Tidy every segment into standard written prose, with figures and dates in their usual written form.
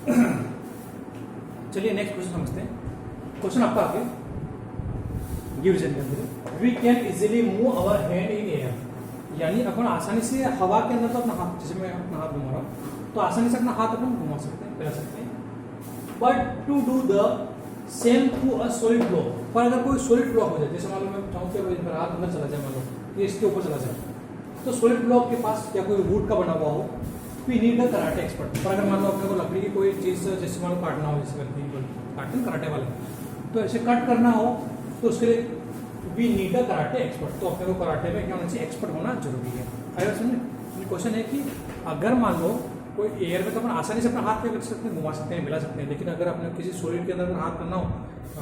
चलिए next question समझते हैं। क्वेश्चन आपका आगे गिव रीजन के अंदर we can easily move our hand in air, यानी अपन आसानी से हवा के अंदर तो अपना हाथ, जैसे मैं अपना हाथ घुमा रहा हूँ तो आसानी से अपना हाथ अपन घुमा सकते हैं, फैला सकते हैं। But to do the same through a solid block, पर अगर कोई सॉलिड ब्लॉक हो जाए, जैसे मान लो मैं चाहूँ कि मेरा हाथ अंदर चला जाए, मान लो ये इसके ऊपर चला जाए, तो सॉलिड ब्लॉक के पास या कोई वुड का बना हुआ हो, we need a karate expert. पर अगर मान लो अपने को लकड़ी की कोई चीज़ जैसे मान लो काटना हो, जैसे काटते हैं कराटे वाले, तो ऐसे कट करना हो तो उसके लिए we need a karate expert. तो अपने को कराटे में क्या होना चाहिए, एक्सपर्ट होना जरूरी है। अगर समझे क्वेश्चन है कि अगर मान लो कोई एयर में तो अपन आसानी से अपना हाथ पे कर सकते हैं, घुमा सकते हैं, मिला सकते हैं, लेकिन अगर अपने किसी सॉलिड के अंदर अगर हाथ करना हो,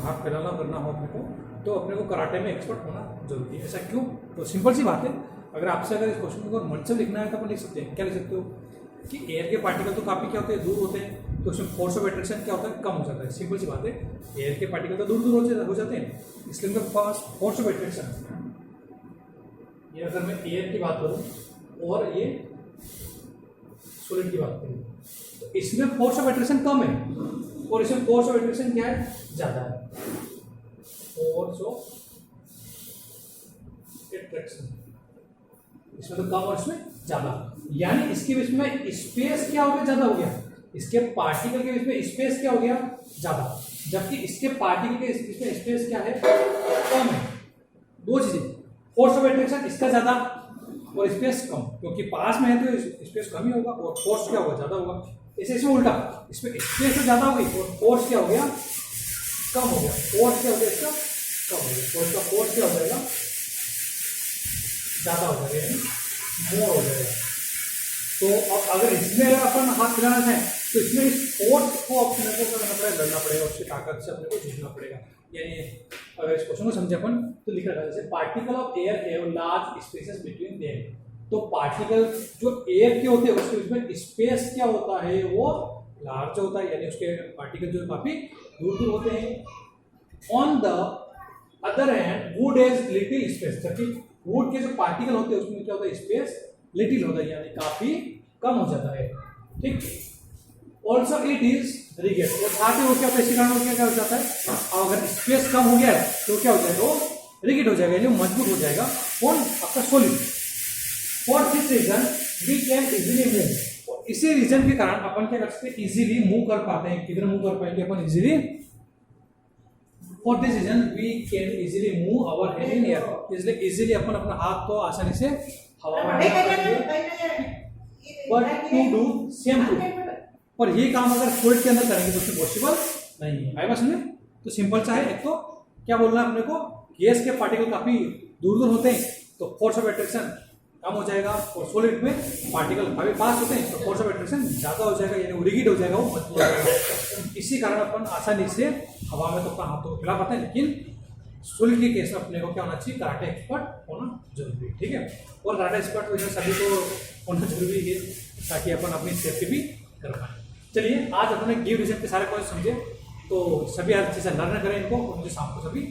हाथ फैलाना करना हो अपने को, तो अपने को कराटे में एक्सपर्ट होना जरूरी है। ऐसा क्यों? तो सिंपल सी बात है, अगर आपसे अगर इस क्वेश्चन को मन से लिखना है तो अपन लिख सकते हैं। क्या लिख सकते हो कि एयर के पार्टिकल तो काफ़ी क्या होते हैं, दूर होते हैं, तो उसमें फोर्स ऑफ अट्रैक्शन क्या होता है, कम हो जाता है। सिंपल सी बात है, एयर के पार्टिकल तो दूर दूर हो जाते हैं, इसलिए उनके पास फोर्स ऑफ अट्रैक्शन, ये अगर मैं एयर की बात करूँ और ये सॉलिड की बात करूँ, तो इसमें फोर्स ऑफ अट्रैक्शन कम है और इसमें फोर्स ऑफ अट्रैक्शन क्या है, ज़्यादा है। फोर्स ऑफ अट्रैक्शन इसमें तो कम और इसमें ज़्यादा, यानी इसके बीच में स्पेस क्या हो गया, ज़्यादा हो गया, इसके पार्टिकल के बीच में स्पेस क्या हो गया, ज़्यादा, जबकि इसके पार्टिकल के बीच में स्पेस क्या है, कम है। दो चीज़ें, फोर्स ऑफ अट्रैक्शन इसका ज़्यादा और स्पेस कम, क्योंकि पास में है तो स्पेस कम ही होगा और फोर्स क्या होगा, ज़्यादा होगा। इसे इसमें उल्टा, इसमें स्पेस तो ज़्यादा होगी और फोर्स क्या हो गया, कम हो गया। फोर्स क्या हो गया, इसका कम हो गया, फोर्स का फोर्स क्या हो जाएगा, ज़्यादा हो जाएगा, यानी मोर हो जाएगा। तो अब अगर इसमें अगर अपन हाथ खिलाना चाहें तो इसमें इस फोर्स को अपने को करना पड़ेगा, लड़ना पड़ेगा, उसकी ताकत से अपने को जीतना पड़ेगा। यानी अगर इस क्वेश्चन को समझे अपन तो लिखा था जैसे particle of air have large spaces between them, तो पार्टिकल जो एयर के होते हैं उसके बीच में स्पेस क्या होता है, वो लार्ज होता है, यानी उसके पार्टिकल जो काफी दूर दूर होते हैं। On the other hand would has little space, जबकि वुड के जो पार्टिकल होते हैं उसमें क्या होता है, स्पेस लिटिल होता है, यानी काफी कम हो जाता है। ठीक, ऑल्सो इट इज रिजिड, और साथ ही वो क्या होता है, इसी कारण क्या हो जाता है, अगर स्पेस कम हो गया है तो क्या हो जाएगा, वो रिजिड हो जाएगा, यानी मजबूत हो जाएगा। कौन, आपका solid. For this reason we can easily move, इसी रीजन के कारण अपन क्या कर सकते हैं, इजीली मूव कर पाते हैं। किधर मूव कर पाएंगे अपन, easily. For this reason we can easily move our hand in air, इसलिए इजीली अपन अपना हाथ को आसानी से हवा में, but to do same to, पर ये काम अगर सॉलिड के अंदर करेंगे तो उसमें पॉसिबल नहीं है। आएगा समझ? तो सिंपल सा है, एक तो क्या बोलना है अपने को, गैस के पार्टिकल काफी दूर दूर होते हैं तो फोर्स ऑफ अट्रैक्शन कम हो जाएगा, और सॉलिड में पार्टिकल काफी पास होते हैं तो फोर्स ऑफ अट्रैक्शन ज्यादा हो जाएगा, यानी रिजिड हो जाएगा, वो मजबूत हो जाएगा। इसी कारण अपन आसानी से हवा में तो अपना हाथों को खिला पाते हैं, लेकिन सॉलिड के केस में अपने को क्या होना चाहिए, कराटे एक्सपर्ट होना जरूरी है। ठीक है, और कराटे एक्सपर्ट तो सभी को होना जरूरी है ताकि अपन अपनी सेफ्टी भी कर पाए। चलिए आज अपने गिव रीजन के सारे क्वेश्चन समझे, तो सभी अच्छे से लर्न करें इनको, और मुझे शाम को सभी